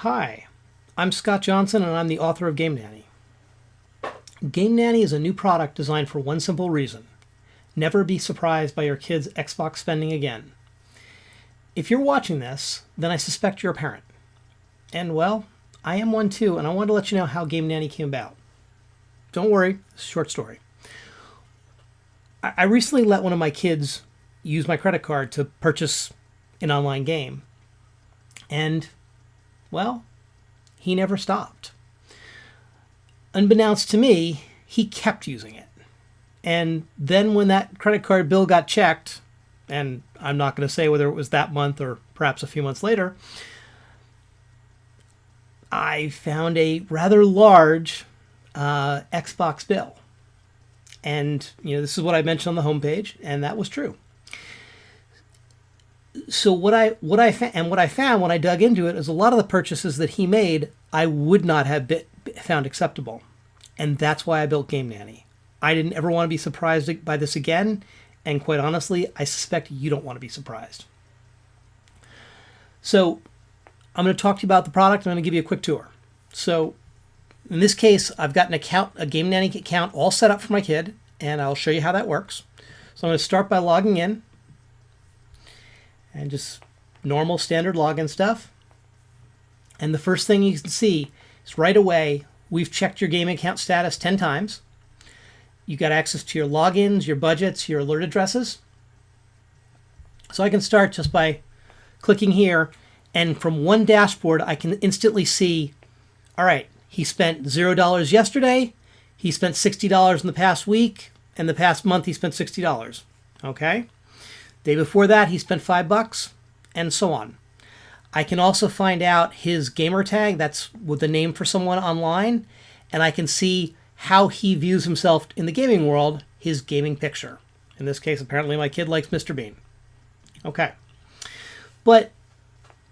Hi, I'm Scott Johnson and I'm the author of Game Nanny. Game Nanny is a new product designed for one simple reason: never be surprised by your kids' Xbox spending again. If you're watching this, then I suspect you're a parent. And well, I am one too, and I wanted to let you know how Game Nanny came about. Don't worry, it's a short story. I recently let one of my kids use my credit card to purchase an online game. And, well, he never stopped. Unbeknownst to me, he kept using it. And then when that credit card bill got checked, and I'm not going to say whether it was that month or perhaps a few months later, I found a rather large Xbox bill. And, this is what I mentioned on the homepage, and that was true. So what I found when I dug into it is a lot of the purchases that he made I would not have found acceptable, and that's why I built Game Nanny. I didn't ever want to be surprised by this again, and quite honestly, I suspect you don't want to be surprised. So I'm going to talk to you about the product. I'm going to give you a quick tour. So in this case, I've got a Game Nanny account all set up for my kid, and I'll show you how that works. So I'm going to start by logging in. And just normal standard login stuff. And the first thing you can see is right away, we've checked your game account status 10 times. You got access to your logins, your budgets, your alert addresses. So I can start just by clicking here, and from one dashboard, I can instantly see, all right, he spent $0 yesterday, he spent $60 in the past week, and the past month he spent $60. Okay? Day before that, he spent $5, and so on. I can also find out his gamer tag, that's with the name for someone online, and I can see how he views himself in the gaming world, his gaming picture. In this case, apparently my kid likes Mr. Bean. Okay. But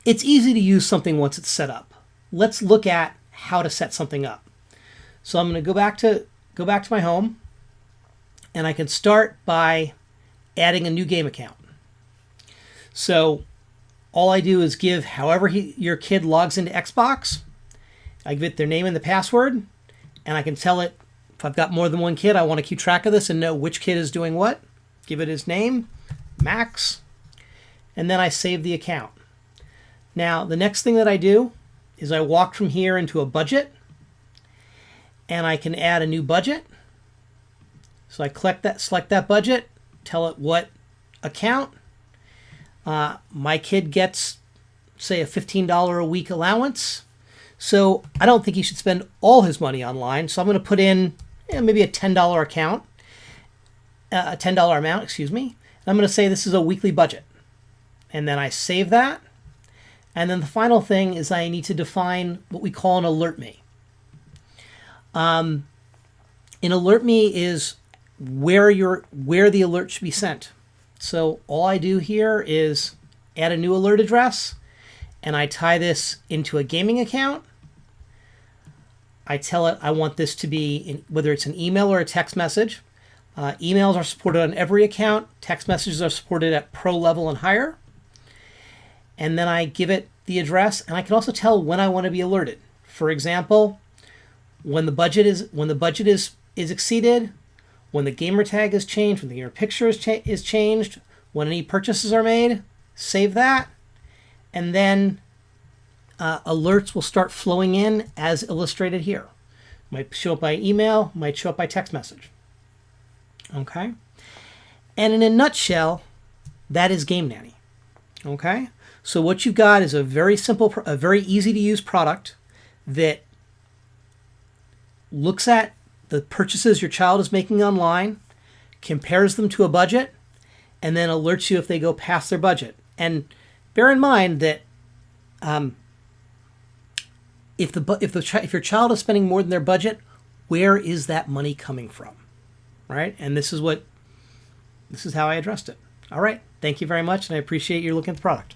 it's easy to use something once it's set up. Let's look at how to set something up. So I'm going to go back to my home, and I can start by adding a new game account. So all I do is give however your kid logs into Xbox, I give it their name and the password, and I can tell it, if I've got more than one kid, I want to keep track of this and know which kid is doing what. Give it his name, Max, and then I save the account. Now, the next thing that I do is I walk from here into a budget, and I can add a new budget. So I select that budget, tell it what account. My kid gets, say, a $15 a week allowance. So I don't think he should spend all his money online. So I'm going to put in maybe a $10 account, a $10 amount, excuse me. And I'm going to say this is a weekly budget. And then I save that. And then the final thing is I need to define what we call an alert me. An alert me is where the alert should be sent. So all I do here is add a new alert address, and I tie this into a gaming account. I tell it I want this to be, whether it's an email or a text message. Emails are supported on every account. Text messages are supported at pro level and higher. And then I give it the address, and I can also tell when I want to be alerted. For example, when the budget is exceeded, when the gamer tag is changed, when the gamer picture is changed, when any purchases are made, save that, and then alerts will start flowing in as illustrated here. Might show up by email, might show up by text message. Okay? And in a nutshell, that is Game Nanny. Okay? So what you've got is a very simple, a very easy to use product that looks at the purchases your child is making online, compares them to a budget, and then alerts you if they go past their budget. And bear in mind that if your child is spending more than their budget, where is that money coming from, right? And this is how I addressed it. All right, thank you very much, and I appreciate you looking at the product.